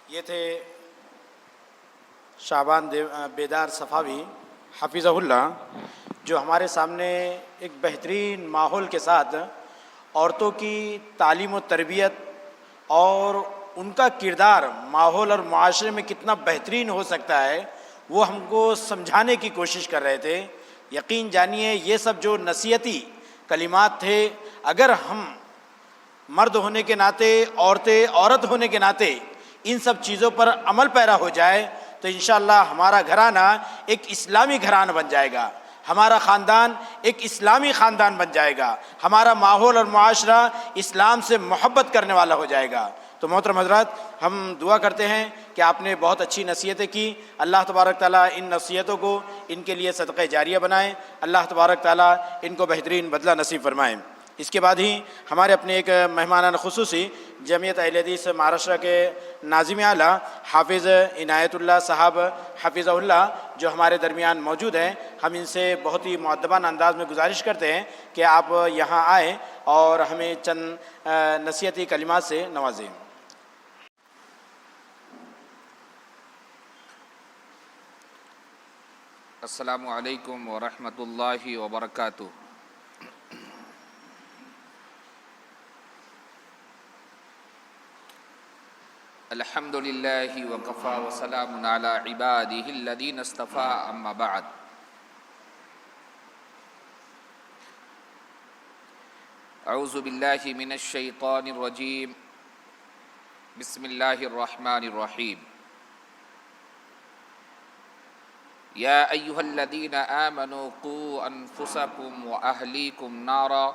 یہ تھے شعبان بیدار صفاوی حفظہ اللہ، جو ہمارے سامنے ایک بہترین ماحول کے ساتھ عورتوں کی تعلیم و تربیت اور ان کا کردار ماحول اور معاشرے میں کتنا بہترین ہو سکتا ہے وہ ہم کو سمجھانے کی کوشش کر رہے تھے۔ یقین جانیے یہ سب جو نصیحتی کلمات تھے، اگر ہم مرد ہونے کے ناطے، عورت ہونے کے ناطے ان سب چیزوں پر عمل پیرا ہو جائے تو انشاءاللہ ہمارا گھرانہ ایک اسلامی گھرانہ بن جائے گا، ہمارا خاندان ایک اسلامی خاندان بن جائے گا، ہمارا ماحول اور معاشرہ اسلام سے محبت کرنے والا ہو جائے گا۔ تو محترم حضرات، ہم دعا کرتے ہیں کہ آپ نے بہت اچھی نصیحتیں کی، اللہ تبارک تعالیٰ ان نصیحتوں کو ان کے لیے صدقہ جاریہ بنائیں، اللہ تبارک تعالیٰ ان کو بہترین بدلہ نصیب فرمائیں۔ اس کے بعد ہی ہمارے اپنے ایک مہمان خصوصی جمعیت اہل حدیث مہاراشٹر کے ناظم اعلیٰ حافظ عنایت اللہ صاحب حفظہ اللہ جو ہمارے درمیان موجود ہیں، ہم ان سے بہت ہی مؤدبانہ انداز میں گزارش کرتے ہیں کہ آپ یہاں آئیں اور ہمیں چند نصیحتی کلمات سے نوازیں۔ السلام علیکم ورحمۃ اللہ وبرکاتہ۔ الحمد للہ وکفی وسلام علی عبادہ الذین اصطفی، اما بعد۔ اعوذ باللہ من الشیطان الرجیم، بسم اللہ الرحمن الرحیم۔ یا ایہا الذین آمنوا قوا انفسکم واہلیکم نارا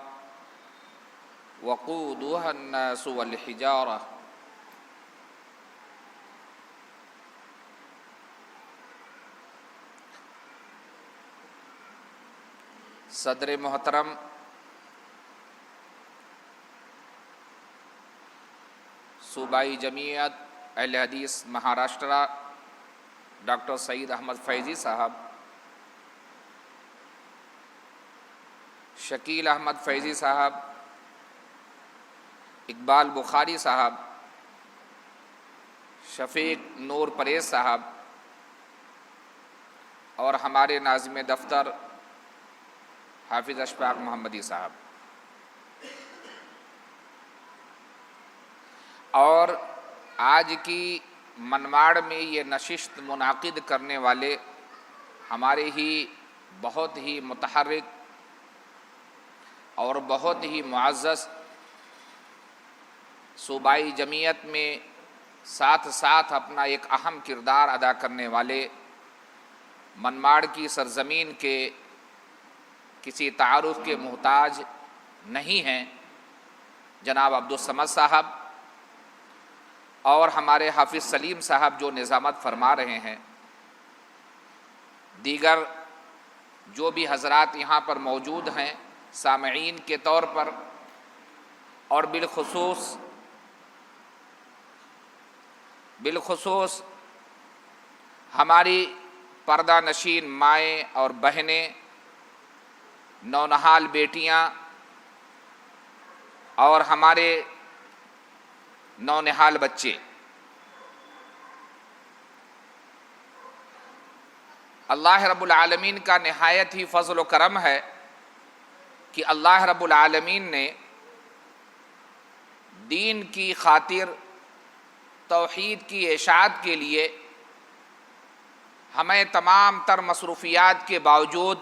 وقودها الناس والحجارہ۔ صدر محترم صوبائی جمعیت اہل حدیث مہاراشٹرا ڈاکٹر سعید احمد فیضی صاحب، شکیل احمد فیضی صاحب، اقبال بخاری صاحب، شفیق نور پریز صاحب اور ہمارے ناظم دفتر حافظ اشفاق محمدی صاحب، اور آج کی منماڑ میں یہ نشست منعقد کرنے والے ہمارے ہی بہت ہی متحرک اور بہت ہی معزز صوبائی جمعیت میں ساتھ ساتھ اپنا ایک اہم کردار ادا کرنے والے، منماڑ کی سرزمین کے کسی تعارف کے محتاج نہیں ہیں، جناب عبدالصمد صاحب اور ہمارے حافظ سلیم صاحب جو نظامت فرما رہے ہیں، دیگر جو بھی حضرات یہاں پر موجود ہیں سامعین کے طور پر، اور بالخصوص ہماری پردہ نشین مائیں اور بہنیں، نونہال بیٹیاں اور ہمارے نونہال بچے، اللہ رب العالمین کا نہایت ہی فضل و کرم ہے کہ اللہ رب العالمین نے دین کی خاطر توحید کی اشاعت کے لیے ہمیں تمام تر مصروفیات کے باوجود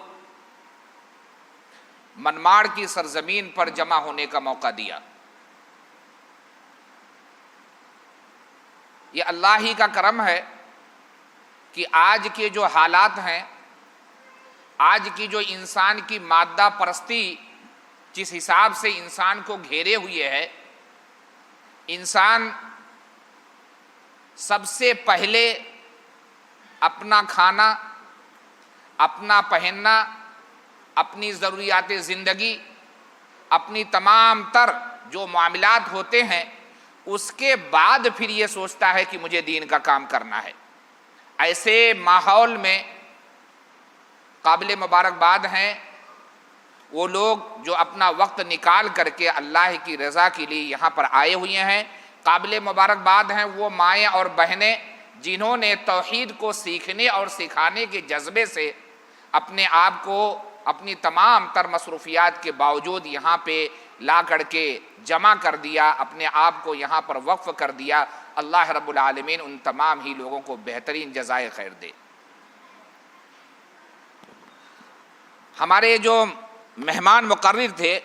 منماڑ کی سرزمین پر جمع ہونے کا موقع دیا۔ یہ اللہ ہی کا کرم ہے کہ آج کے جو حالات ہیں، آج کی جو انسان کی مادہ پرستی جس حساب سے انسان کو گھیرے ہوئے ہے، انسان سب سے پہلے اپنا کھانا، اپنا پہننا، اپنی ضروریات زندگی، اپنی تمام تر جو معاملات ہوتے ہیں، اس کے بعد پھر یہ سوچتا ہے کہ مجھے دین کا کام کرنا ہے۔ ایسے ماحول میں قابل مبارکباد ہیں وہ لوگ جو اپنا وقت نکال کر کے اللہ کی رضا کے لیے یہاں پر آئے ہوئے ہیں، قابل مبارکباد ہیں وہ مائیں اور بہنیں جنہوں نے توحید کو سیکھنے اور سکھانے کے جذبے سے اپنے آپ کو اپنی تمام تر مصروفیات کے باوجود یہاں پہ لا کر کے جمع کر دیا، اپنے آپ کو یہاں پر وقف کر دیا۔ اللہ رب العالمین ان تمام ہی لوگوں کو بہترین جزائے خیر دے۔ ہمارے جو مہمان مقرر تھے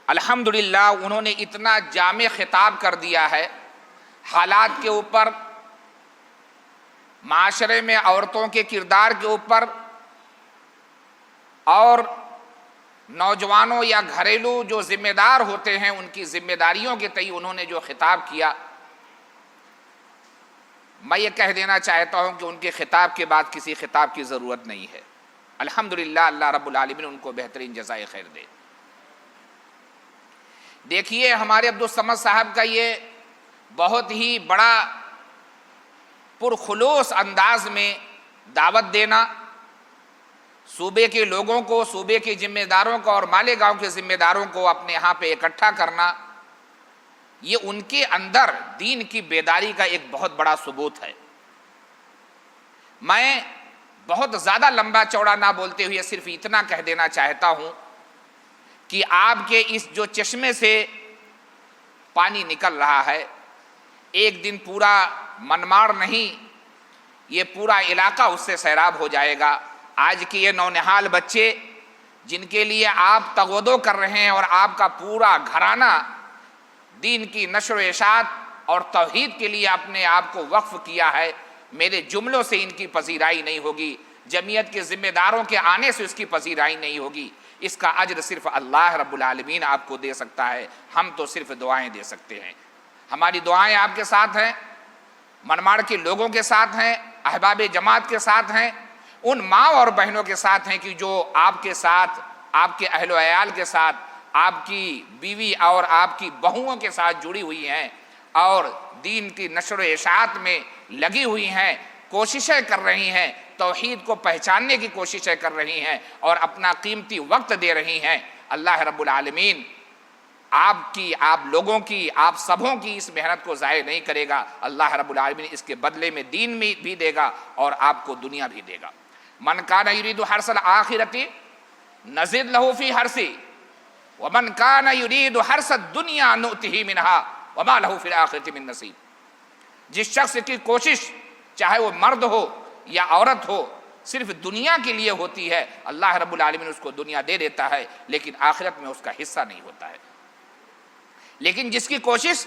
الحمدللہ انہوں نے اتنا جامع خطاب کر دیا ہے حالات کے اوپر، معاشرے میں عورتوں کے کردار کے اوپر، اور نوجوانوں یا گھریلو جو ذمہ دار ہوتے ہیں ان کی ذمہ داریوں کے تئیں انہوں نے جو خطاب کیا، میں یہ کہہ دینا چاہتا ہوں کہ ان کے خطاب کے بعد کسی خطاب کی ضرورت نہیں ہے۔ الحمدللہ اللہ رب العالمین ان کو بہترین جزائے خیر دے۔ دیکھیے ہمارے عبدالصمد صاحب کا یہ بہت ہی بڑا پرخلوص انداز میں دعوت دینا، صوبے کے لوگوں کو، صوبے کے ذمہ داروں کو اور مالیگاؤں کے ذمہ داروں کو اپنے یہاں پہ اکٹھا کرنا، یہ ان کے اندر دین کی بیداری کا ایک بہت بڑا ثبوت ہے۔ میں بہت زیادہ لمبا چوڑا نہ بولتے ہوئے صرف اتنا کہہ دینا چاہتا ہوں کہ آپ کے اس جو چشمے سے پانی نکل رہا ہے، ایک دن پورا منماڑ نہیں، یہ پورا علاقہ اس سے سیراب ہو جائے گا۔ آج کے یہ نونہال بچے جن کے لیے آپ تغودو کر رہے ہیں اور آپ کا پورا گھرانہ دین کی نشر و اشاعت اور توحید کے لیے اپنے آپ کو وقف کیا ہے، میرے جملوں سے ان کی پذیرائی نہیں ہوگی، جمعیت کے ذمہ داروں کے آنے سے اس کی پذیرائی نہیں ہوگی۔ اس کا اجر صرف اللہ رب العالمین آپ کو دے سکتا ہے، ہم تو صرف دعائیں دے سکتے ہیں۔ ہماری دعائیں آپ کے ساتھ ہیں، منماڑ کے لوگوں کے ساتھ ہیں، احباب جماعت کے ساتھ ہیں، ان ماں اور بہنوں کے ساتھ ہیں کہ جو آپ کے ساتھ، آپ کے اہل و عیال کے ساتھ، آپ کی بیوی اور آپ کی بہوؤں کے ساتھ جڑی ہوئی ہیں اور دین کی نشر و اشاعت میں لگی ہوئی ہیں، کوششیں کر رہی ہیں، توحید کو پہچاننے کی کوششیں کر رہی ہیں اور اپنا قیمتی وقت دے رہی ہیں۔ اللہ رب العالمین آپ کی، آپ لوگوں کی، آپ سبوں کی اس محنت کو ضائع نہیں کرے گا۔ اللہ رب العالمین اس کے بدلے میں دین میں بھی دے گا اور آپ کو دنیا بھی دے گا۔ من کان یرید حرث الآخرۃ نزد لہ فی حرثہ ومن کان یرید حرث الدنیا نؤتہ منہا وما لہ فی الآخرۃ من نصیب۔ جس شخص کی کوشش چاہے وہ مرد ہو یا عورت ہو صرف دنیا کے لیے ہوتی ہے، اللہ رب العالمین اس کو دنیا دے دیتا ہے لیکن آخرت میں اس کا حصہ نہیں ہوتا ہے۔ لیکن جس کی کوشش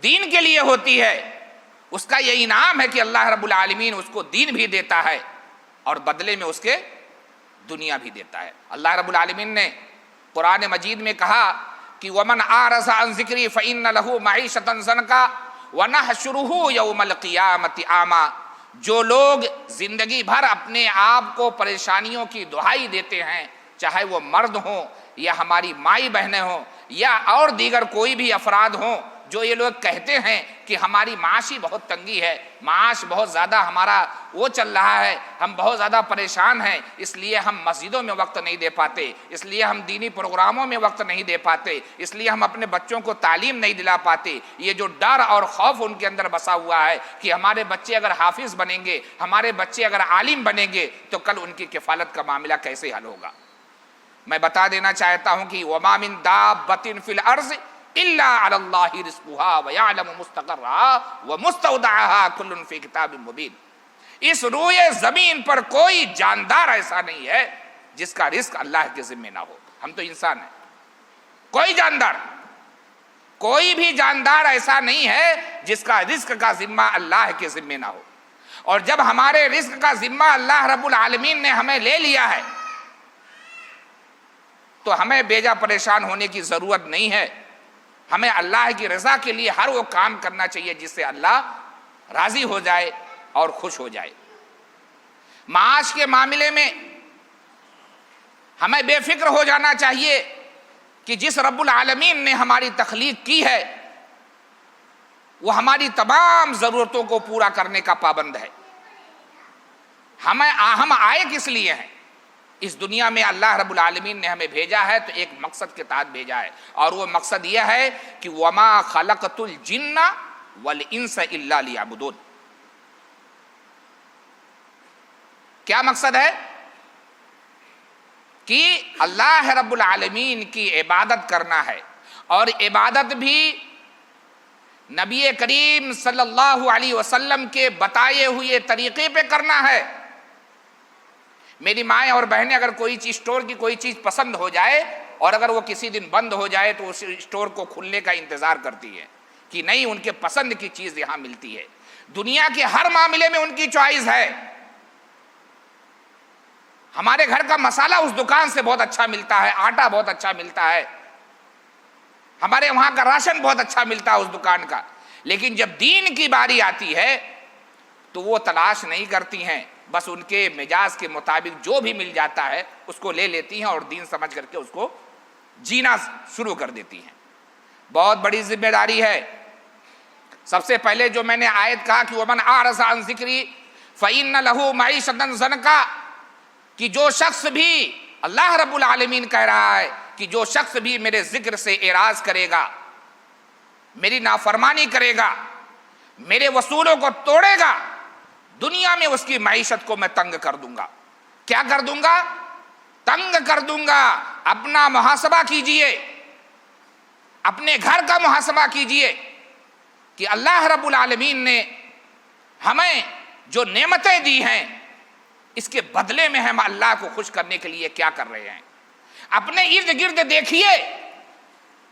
دین کے لیے ہوتی ہے اس کا یہ انعام ہے کہ اللہ رب العالمین اس کو دین بھی دیتا ہے اور بدلے میں اس کے دنیا بھی دیتا ہے۔ اللہ رب العالمین نے قرآن مجید میں کہا کہ وَمَنْ أَعْرَضَ عَنْ ذِكْرِي فَإِنَّ لَهُ مَعِيشَةً ضَنْكًا وَنَحْشُرُهُ يَوْمَ الْقِيَامَةِ أَعْمَى۔ جو لوگ زندگی بھر اپنے آپ کو پریشانیوں کی دہائی دیتے ہیں، چاہے وہ مرد ہوں یا ہماری مائی بہنیں ہوں یا اور دیگر کوئی بھی افراد ہوں، جو یہ لوگ کہتے ہیں کہ ہماری معاشی بہت تنگی ہے، معاش بہت زیادہ ہمارا وہ چل رہا ہے، ہم بہت زیادہ پریشان ہیں، اس لیے ہم مسجدوں میں وقت نہیں دے پاتے، اس لیے ہم دینی پروگراموں میں وقت نہیں دے پاتے، اس لیے ہم اپنے بچوں کو تعلیم نہیں دلا پاتے۔ یہ جو ڈر اور خوف ان کے اندر بسا ہوا ہے کہ ہمارے بچے اگر حافظ بنیں گے، ہمارے بچے اگر عالم بنیں گے تو کل ان کی کفالت کا معاملہ کیسے حل ہوگا؟ میں بتا دینا چاہتا ہوں کہ وَمَا مِن دَابَّةٍ فِي الْأَرْضِ إِلَّا عَلَى اللَّهِ رِزْقُهَا وَيَعْلَمُ مُسْتَقَرَّهَا وَمُسْتَوْدَعَهَا كُلٌّ فِي كِتَابٍ مُبِينٍ۔ اس روئے زمین پر کوئی جاندار ایسا نہیں ہے جس کا رزق اللہ کے ذمہ نہ ہو۔ ہم تو انسان ہیں، کوئی بھی جاندار ایسا نہیں ہے جس کا رزق کا ذمہ اللہ کے ذمہ نہ ہو۔ اور جب ہمارے رزق کا ذمہ اللہ رب العالمین نے ہمیں لے لیا ہے تو ہمیں بیجا پریشان ہونے کی ضرورت نہیں ہے۔ ہمیں اللہ کی رضا کے لیے ہر وہ کام کرنا چاہیے جس سے اللہ راضی ہو جائے اور خوش ہو جائے۔ معاش کے معاملے میں ہمیں بے فکر ہو جانا چاہیے کہ جس رب العالمین نے ہماری تخلیق کی ہے وہ ہماری تمام ضرورتوں کو پورا کرنے کا پابند ہے۔ ہم آئے کس لیے ہیں؟ اس دنیا میں اللہ رب العالمین نے ہمیں بھیجا ہے تو ایک مقصد کے تحت بھیجا ہے، اور وہ مقصد یہ ہے کہ وَمَا خَلَقْتُ الْجِنَّ والانس الا لیعبدون. کیا مقصد ہے؟ کہ اللہ رب العالمین کی عبادت کرنا ہے، اور عبادت بھی نبی کریم صلی اللہ علیہ وسلم کے بتائے ہوئے طریقے پہ کرنا ہے. میری مائیں اور بہنیں اگر کوئی چیز اسٹور کی کوئی چیز پسند ہو جائے اور اگر وہ کسی دن بند ہو جائے تو اس اسٹور کو کھلنے کا انتظار کرتی ہے کہ نہیں ان کے پسند کی چیز یہاں ملتی ہے. دنیا کے ہر معاملے میں ان کی چوائس ہے. ہمارے گھر کا مسالہ اس دکان سے بہت اچھا ملتا ہے، آٹا بہت اچھا ملتا ہے، ہمارے وہاں کا راشن بہت اچھا ملتا ہے اس دکان کا. لیکن جب دین کی باری آتی ہے تو وہ تلاش نہیں کرتی ہیں، بس ان کے مزاج کے مطابق جو بھی مل جاتا ہے اس کو لے لیتی ہیں اور دین سمجھ کر کے اس کو جینا شروع کر دیتی ہیں. بہت بڑی ذمہ داری ہے. سب سے پہلے جو میں نے آیت کہا کہ وَمَنْ أَعْرَضَ عَنْ ذِكْرِي فَإِنَّ لَهُ مَعِيشَةً ضَنْكًا، کہ جو شخص بھی، اللہ رب العالمین کہہ رہا ہے کہ جو شخص بھی میرے ذکر سے اعراض کرے گا، میری نافرمانی کرے گا، میرے وصولوں کو توڑے گا، دنیا میں اس کی معیشت کو میں تنگ کر دوں گا. کیا کر دوں گا؟ تنگ کر دوں گا. اپنا محاسبہ کیجئے، اپنے گھر کا محاسبہ کیجئے کہ اللہ رب العالمین نے ہمیں جو نعمتیں دی ہیں اس کے بدلے میں ہم اللہ کو خوش کرنے کے لیے کیا کر رہے ہیں. اپنے ارد گرد دیکھیے،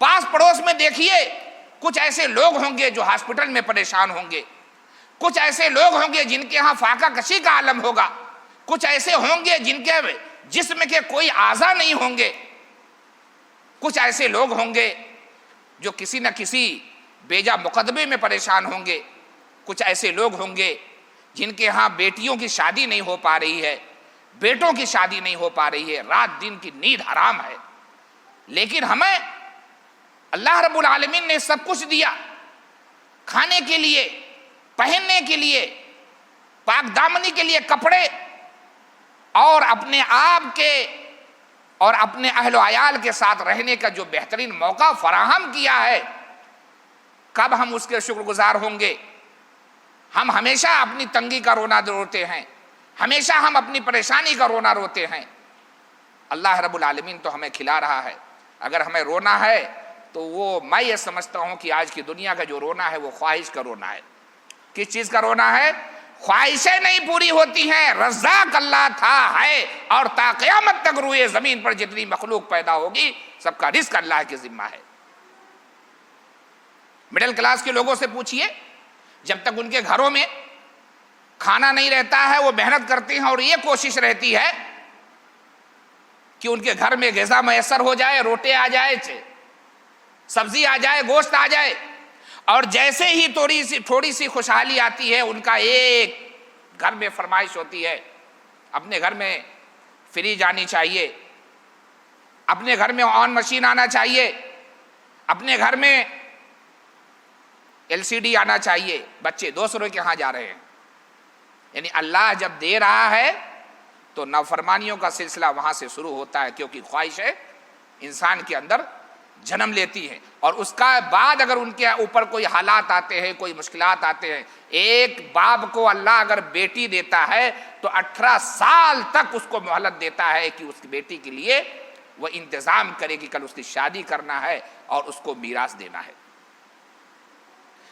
پاس پڑوس میں دیکھیے، کچھ ایسے لوگ ہوں گے جو ہاسپٹل میں پریشان ہوں گے، کچھ ایسے لوگ ہوں گے جن کے ہاں فاقہ کشی کا عالم ہوگا، کچھ ایسے ہوں گے جن کے جسم کے کوئی اعضاء نہیں ہوں گے، کچھ ایسے لوگ ہوں گے جو کسی نہ کسی بیجا مقدمے میں پریشان ہوں گے، کچھ ایسے لوگ ہوں گے جن کے ہاں بیٹیوں کی شادی نہیں ہو پا رہی ہے، بیٹوں کی شادی نہیں ہو پا رہی ہے، رات دن کی نیند حرام ہے. لیکن ہمیں اللہ رب العالمین نے سب کچھ دیا، کھانے کے لیے، پہننے کے لیے، پاک دامنی کے لیے کپڑے، اور اپنے آپ کے اور اپنے اہل و عیال کے ساتھ رہنے کا جو بہترین موقع فراہم کیا ہے. کب ہم اس کے شکر گزار ہوں گے؟ ہم ہمیشہ اپنی تنگی کا رونا روتے ہیں، ہمیشہ ہم اپنی پریشانی کا رونا روتے ہیں. اللہ رب العالمین تو ہمیں کھلا رہا ہے. اگر ہمیں رونا ہے تو وہ میں یہ سمجھتا ہوں کہ آج کی دنیا کا جو رونا ہے وہ خواہش کا رونا ہے. کس چیز کا رونا ہے؟ خواہشیں نہیں پوری ہوتی ہیں. رزاق اللہ تھا، ہے، اور تا قیامت تک روئے زمین پر جتنی مخلوق پیدا ہوگی سب کا رزق اللہ کے ذمہ ہے. مڈل کلاس کے لوگوں سے پوچھئے، جب تک ان کے گھروں میں کھانا نہیں رہتا ہے وہ محنت کرتے ہیں اور یہ کوشش رہتی ہے کہ ان کے گھر میں غذا میسر ہو جائے، روٹی آ جائے، سبزی آ جائے، گوشت آ جائے. اور جیسے ہی تھوڑی سی خوشحالی آتی ہے ان کا ایک گھر میں فرمائش ہوتی ہے، اپنے گھر میں فریج آنی چاہیے، اپنے گھر میں آن مشین آنا چاہیے، اپنے گھر میں LCD آنا چاہیے. بچے دوسروں کے ہاں جا رہے ہیں. یعنی اللہ جب دے رہا ہے تو نافرمانیوں کا سلسلہ وہاں سے شروع ہوتا ہے، کیونکہ خواہشیں انسان کے اندر جنم لیتی ہیں. اور اس کا بعد اگر ان کے اوپر کوئی حالات آتے ہیں، کوئی مشکلات آتے ہیں. ایک باپ کو اللہ اگر بیٹی دیتا ہے تو 18 سال تک اس کو مہلت دیتا ہے کہ اس کی بیٹی کے لیے وہ انتظام کرے کہ کل اس کی شادی کرنا ہے اور اس کو میراث دینا ہے.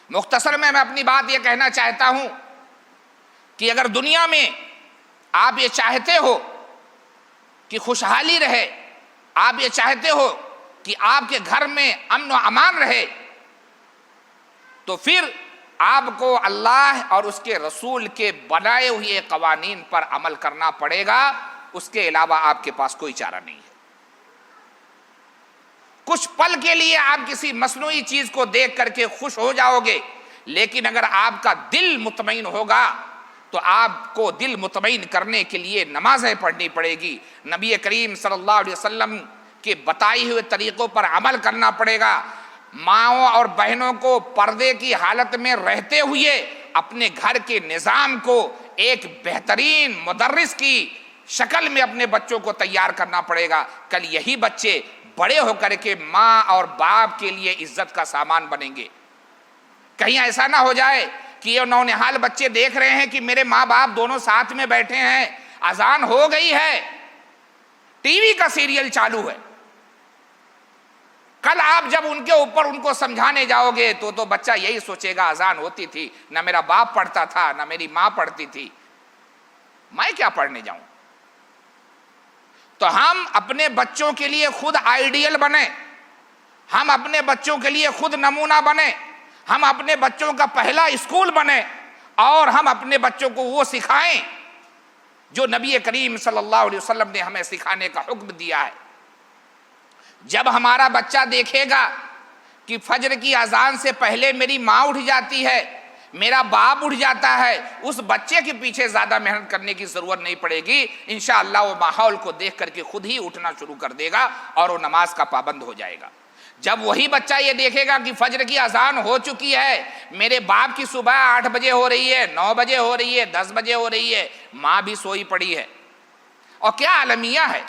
مختصر میں اپنی بات یہ کہنا چاہتا ہوں کہ اگر دنیا میں آپ یہ چاہتے ہو کہ خوشحالی رہے، آپ یہ چاہتے ہو کہ آپ کے گھر میں امن و امان رہے، تو پھر آپ کو اللہ اور اس کے رسول کے بنائے ہوئے قوانین پر عمل کرنا پڑے گا. اس کے علاوہ آپ کے پاس کوئی چارہ نہیں ہے. کچھ پل کے لیے آپ کسی مصنوعی چیز کو دیکھ کر کے خوش ہو جاؤ گے، لیکن اگر آپ کا دل مطمئن ہوگا تو آپ کو دل مطمئن کرنے کے لیے نمازیں پڑھنی پڑے گی، نبی کریم صلی اللہ علیہ وسلم کے بتائے ہوئے طریقوں پر عمل کرنا پڑے گا. ماؤں اور بہنوں کو پردے کی حالت میں رہتے ہوئے اپنے گھر کے نظام کو ایک بہترین مدرس کی شکل میں اپنے بچوں کو تیار کرنا پڑے گا. کل یہی بچے بڑے ہو کر کے ماں اور باپ کے لیے عزت کا سامان بنیں گے. کہیں ایسا نہ ہو جائے کہ یہ نونہال بچے دیکھ رہے ہیں کہ میرے ماں باپ دونوں ساتھ میں بیٹھے ہیں، اذان ہو گئی ہے، ٹی وی کا سیریل چالو ہے، کل آپ جب ان کے اوپر ان کو سمجھانے جاؤ گے تو بچہ یہی سوچے گا اذان ہوتی تھی، نہ میرا باپ پڑھتا تھا نہ میری ماں پڑھتی تھی، میں کیا پڑھنے جاؤں؟ تو ہم اپنے بچوں کے لیے خود آئیڈیل بنیں، ہم اپنے بچوں کے لیے خود نمونہ بنیں، ہم اپنے بچوں کا پہلا اسکول بنیں، اور ہم اپنے بچوں کو وہ سکھائیں جو نبی کریم صلی اللہ علیہ وسلم نے ہمیں سکھانے کا حکم دیا ہے۔ جب ہمارا بچہ دیکھے گا کہ فجر کی اذان سے پہلے میری ماں اٹھ جاتی ہے، میرا باپ اٹھ جاتا ہے، اس بچے کے پیچھے زیادہ محنت کرنے کی ضرورت نہیں پڑے گی، انشاءاللہ وہ ماحول کو دیکھ کر کے خود ہی اٹھنا شروع کر دے گا اور وہ نماز کا پابند ہو جائے گا۔ جب وہی بچہ یہ دیکھے گا کہ فجر کی اذان ہو چکی ہے، میرے باپ کی صبح 8 بجے ہو رہی ہے، 9 بجے ہو رہی ہے، 10 بجے ہو رہی ہے، ماں بھی سوئی پڑی ہے، اور کیا عالمیہ ہے۔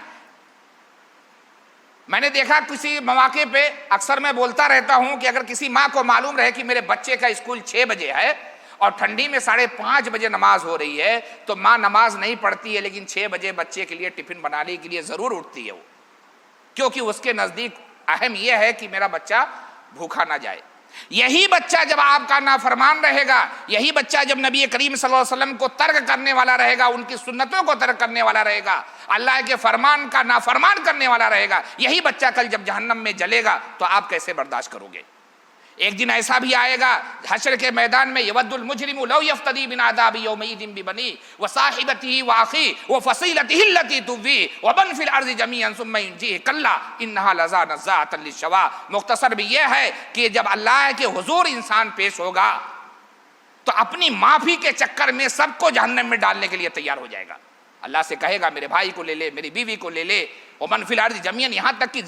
میں نے دیکھا کسی مواقع پہ، اکثر میں بولتا رہتا ہوں کہ اگر کسی ماں کو معلوم رہے کہ میرے بچے کا اسکول 6 بجے ہے اور ٹھنڈی میں 5:30 بجے نماز ہو رہی ہے، تو ماں نماز نہیں پڑھتی ہے لیکن 6 بجے بچے کے لیے ٹفن بنانے کے لیے ضرور اٹھتی ہے وہ، کیونکہ اس کے نزدیک اہم یہ ہے کہ میرا بچہ بھوکا نہ جائے۔ یہی بچہ جب آپ کا نافرمان رہے گا، یہی بچہ جب نبی کریم صلی اللہ علیہ وسلم کو ترک کرنے والا رہے گا، ان کی سنتوں کو ترک کرنے والا رہے گا، اللہ کے فرمان کا نافرمان کرنے والا رہے گا، یہی بچہ کل جب جہنم میں جلے گا تو آپ کیسے برداشت کرو گے؟ ایک دن ایسا بھی آئے گا حشر کے میدان میں، یود المجرم لو یفتدی من عذاب یومئذ ببنی وصاحبتہ واخیہ وفصیلتہ التی تؤویہ ومن فی الارض جمیعا ثم ینجیہ کلا انہا لظی نزاعۃ للشویٰ۔ مختصر بھی یہ ہے کہ جب اللہ کے حضور انسان پیش ہوگا تو اپنی معافی کے چکر میں سب کو جہنم میں ڈالنے کے لیے تیار ہو جائے گا۔ اللہ سے کہے گا میرے بھائی کو لے لے، میری بیوی کو لے لے، ومن فی الارض جمیعا، یہاں تک کہ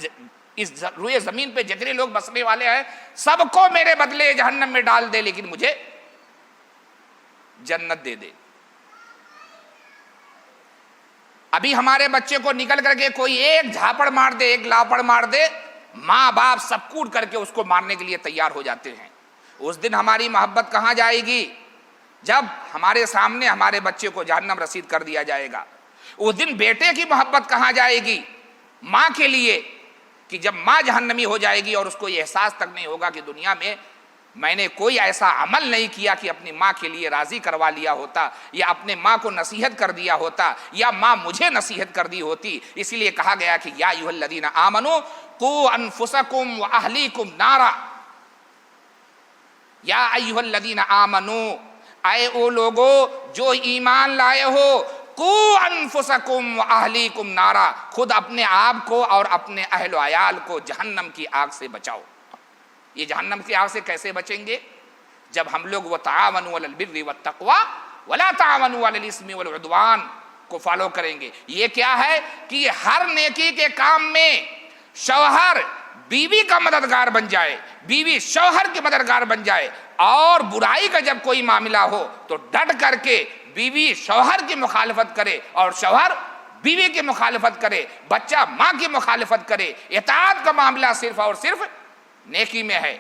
اس روئے زمین پہ جتنے لوگ بسنے والے ہیں سب کو میرے بدلے جہنم میں ڈال دے لیکن مجھے جنت دے دے۔ ابھی ہمارے بچے کو نکل کر کے کوئی ایک جھاپڑ مار دے، ایک لاپڑ مار دے، ماں باپ سب کوٹ کر کے اس کو مارنے کے لیے تیار ہو جاتے ہیں۔ اس دن ہماری محبت کہاں جائے گی؟ جب ہمارے سامنے ہمارے بچے کو جہنم رسید کر دیا جائے گا۔ اس دن بیٹے کی محبت کہاں جائے گی؟ ماں کے لیے، کہ جب ماں جہنمی ہو جائے گی اور اس کو یہ احساس تک نہیں ہوگا کہ دنیا میں نے کوئی ایسا عمل نہیں کیا کہ اپنی ماں کے لیے راضی کروا لیا ہوتا، یا اپنے ماں کو نصیحت کر دیا ہوتا، یا ماں مجھے نصیحت کر دی ہوتی۔ اسی لیے کہا گیا کہ یا ایھا الذین آمنوا قوا انفسکم واہلیکم نارا، یا ایھا الذین آمنوا، اے او لوگو جو ایمان لائے ہو، قوا انفسکم واہلیکم نارا، خود اپنے آپ کو اور اپنے اہل و عیال کو جہنم کی آگ سے بچاؤ۔ یہ جہنم کی آگ سے کیسے بچیں گے؟ جب ہم لوگ وتعاونوا علی البر والتقوی ولا تعاونوا علی الاثم والعدوان کو فالو کریں گے۔ یہ کیا ہے کہ ہر نیکی کے کام میں شوہر بیوی کا مددگار بن جائے، بیوی شوہر کی مددگار بن جائے، اور برائی کا جب کوئی معاملہ ہو تو ڈٹ کر کے بیوی شوہر کی مخالفت کرے اور شوہر بیوی کی مخالفت کرے، بچہ ماں کی مخالفت کرے۔ اطاعت کا معاملہ صرف اور صرف نیکی میں ہے،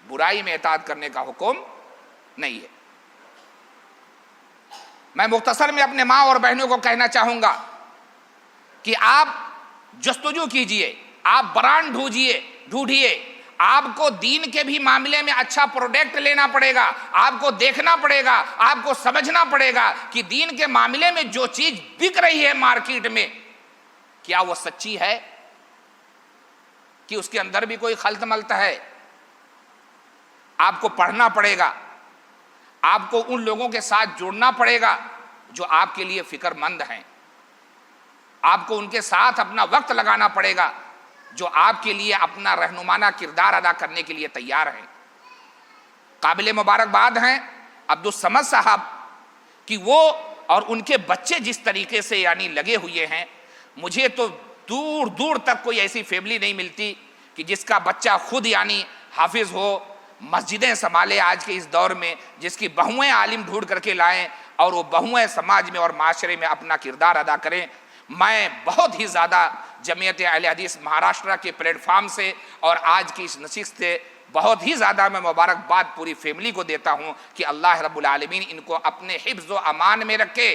برائی میں اطاعت کرنے کا حکم نہیں ہے۔ میں مختصر میں اپنے ماں اور بہنوں کو کہنا چاہوں گا کہ آپ جستجو کیجئے، آپ برانڈ ڈھونڈیے، آپ کو دین کے بھی معاملے میں اچھا پروڈکٹ لینا پڑے گا، آپ کو دیکھنا پڑے گا، آپ کو سمجھنا پڑے گا کہ دین کے معاملے میں جو چیز بک رہی ہے مارکیٹ میں کیا وہ سچی ہے کہ اس کے اندر بھی کوئی خلط ملط ہے۔ آپ کو پڑھنا پڑے گا، آپ کو ان لوگوں کے ساتھ جڑنا پڑے گا جو آپ کے لیے فکر مند ہیں، آپ کو ان کے ساتھ اپنا وقت لگانا پڑے گا جو آپ کے لیے اپنا رہنمانہ کردار ادا کرنے کے لیے تیار ہیں۔ قابل مبارکباد ہیں عبدالصمد صاحب کہ وہ اور ان کے بچے جس طریقے سے یعنی لگے ہوئے ہیں، مجھے تو دور دور تک کوئی ایسی فیملی نہیں ملتی کہ جس کا بچہ خود یعنی حافظ ہو، مسجدیں سنبھالے آج کے اس دور میں، جس کی بہویں عالم ڈھونڈ کر کے لائیں اور وہ بہویں سماج میں اور معاشرے میں اپنا کردار ادا کریں۔ میں بہت ہی زیادہ جمعیت اہل حدیث مہاراشٹرا کے پلیٹ فارم سے اور آج کی اس نشست سے بہت ہی زیادہ میں مبارکباد پوری فیملی کو دیتا ہوں کہ اللہ رب العالمین ان کو اپنے حفظ و امان میں رکھے،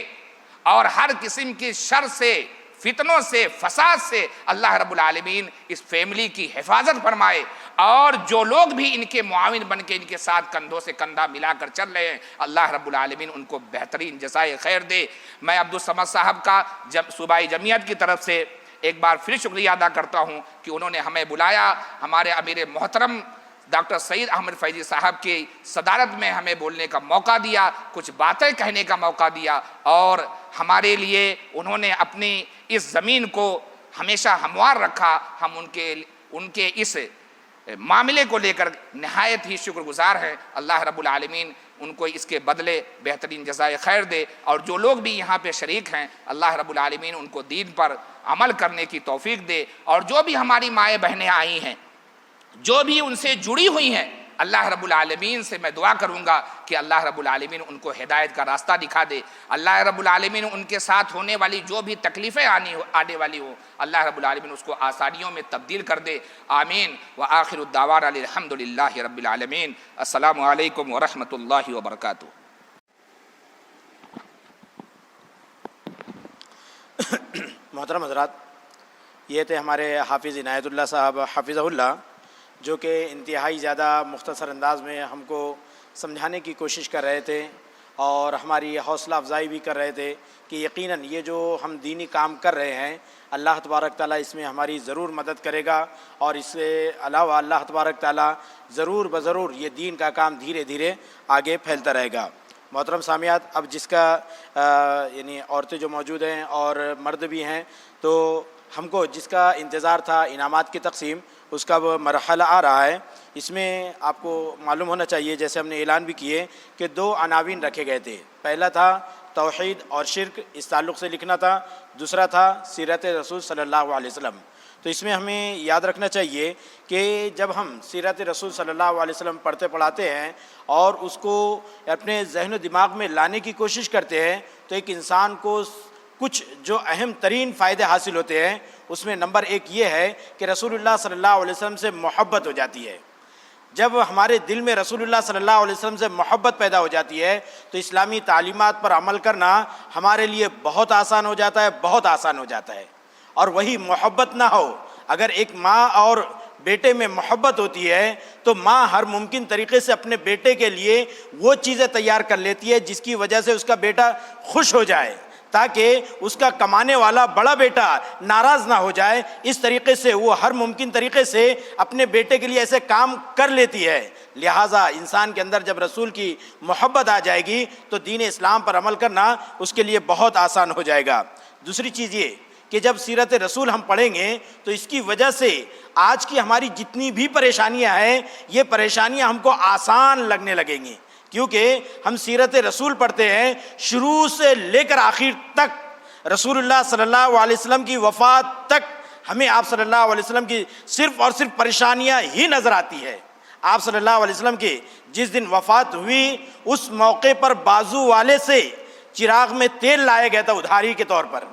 اور ہر قسم کی شر سے، فتنوں سے، فساد سے اللہ رب العالمین اس فیملی کی حفاظت فرمائے، اور جو لوگ بھی ان کے معاون بن کے ان کے ساتھ کندھوں سے کندھا ملا کر چل رہے ہیں، اللہ رب العالمین ان کو بہترین جزائے خیر دے۔ میں عبدالصمد صاحب کا صوبائی جمعیت کی طرف سے ایک بار پھر شکریہ ادا کرتا ہوں کہ انہوں نے ہمیں بلایا، ہمارے امیر محترم ڈاکٹر سعید احمد فیضی صاحب کی صدارت میں ہمیں بولنے کا موقع دیا، کچھ باتیں کہنے کا موقع دیا، اور ہمارے لیے انہوں نے اپنی اس زمین کو ہمیشہ ہموار رکھا۔ ہم ان کے اس معاملے کو لے کر نہایت ہی شکر گزار ہیں۔ اللہ رب العالمین ان کو اس کے بدلے بہترین جزائے خیر دے، اور جو لوگ بھی یہاں پہ شریک ہیں اللہ رب العالمین ان کو دین پر عمل کرنے کی توفیق دے، اور جو بھی ہماری مائیں بہنیں آئی ہیں، جو بھی ان سے جڑی ہوئی ہیں، اللہ رب العالمین سے میں دعا کروں گا کہ اللہ رب العالمین ان کو ہدایت کا راستہ دکھا دے۔ اللہ رب العالمین ان کے ساتھ ہونے والی جو بھی تکلیفیں آنے والی ہوں، اللہ رب العالمین اس کو آسانیوں میں تبدیل کر دے۔ آمین۔ وآخر الدعوانا الحمد للہ رب العالمین۔ السلام علیکم ورحمۃ اللہ وبرکاتہ۔ محترم حضرات، یہ تھے ہمارے حافظ عنایت اللہ صاحب حفظہ اللہ، جو کہ انتہائی زیادہ مختصر انداز میں ہم کو سمجھانے کی کوشش کر رہے تھے، اور ہماری حوصلہ افزائی بھی کر رہے تھے کہ یقیناً یہ جو ہم دینی کام کر رہے ہیں اللہ تبارک تعالیٰ اس میں ہماری ضرور مدد کرے گا، اور اس سے علاوہ اللہ تبارک تعالیٰ ضرور بضرور یہ دین کا کام دھیرے دھیرے آگے پھیلتا رہے گا۔ محترم سامعات، اب جس کا یعنی عورتیں جو موجود ہیں اور مرد بھی ہیں، تو ہم کو جس کا انتظار تھا انعامات کی تقسیم، اس کا وہ مرحلہ آ رہا ہے۔ اس میں آپ کو معلوم ہونا چاہیے، جیسے ہم نے اعلان بھی کیے، کہ 2 عناوین رکھے گئے تھے۔ پہلا تھا توحید اور شرک، اس تعلق سے لکھنا تھا۔ دوسرا تھا سیرت رسول صلی اللہ علیہ وسلم۔ تو اس میں ہمیں یاد رکھنا چاہیے کہ جب ہم سیرت رسول صلی اللہ علیہ وسلم پڑھتے پڑھاتے ہیں اور اس کو اپنے ذہن و دماغ میں لانے کی کوشش کرتے ہیں، تو ایک انسان کو کچھ جو اہم ترین فائدے حاصل ہوتے ہیں۔ اس میں نمبر 1 یہ ہے کہ رسول اللہ صلی اللہ علیہ وسلم سے محبت ہو جاتی ہے۔ جب ہمارے دل میں رسول اللہ صلی اللہ علیہ وسلم سے محبت پیدا ہو جاتی ہے تو اسلامی تعلیمات پر عمل کرنا ہمارے لیے بہت آسان ہو جاتا ہے، بہت آسان ہو جاتا ہے۔ اور وہی محبت نہ ہو، اگر ایک ماں اور بیٹے میں محبت ہوتی ہے تو ماں ہر ممکن طریقے سے اپنے بیٹے کے لیے وہ چیزیں تیار کر لیتی ہے جس کی وجہ سے اس کا بیٹا خوش ہو جائے، تاکہ اس کا کمانے والا بڑا بیٹا ناراض نہ ہو جائے۔ اس طریقے سے وہ ہر ممکن طریقے سے اپنے بیٹے کے لیے ایسے کام کر لیتی ہے۔ لہٰذا انسان کے اندر جب رسول کی محبت آ جائے گی تو دین اسلام پر عمل کرنا اس کے لیے بہت آسان ہو جائے گا۔ دوسری چیز یہ کہ جب سیرت رسول ہم پڑھیں گے تو اس کی وجہ سے آج کی ہماری جتنی بھی پریشانیاں ہیں، یہ پریشانیاں ہم کو آسان لگنے لگیں گی، کیونکہ ہم سیرت رسول پڑھتے ہیں شروع سے لے کر آخر تک، رسول اللہ صلی اللہ علیہ وسلم کی وفات تک ہمیں آپ صلی اللہ علیہ وسلم کی صرف اور صرف پریشانیاں ہی نظر آتی ہے۔ آپ صلی اللہ علیہ وسلم کی جس دن وفات ہوئی اس موقع پر بازو والے سے چراغ میں تیل لایا گیا تھا ادھاری کے طور پر،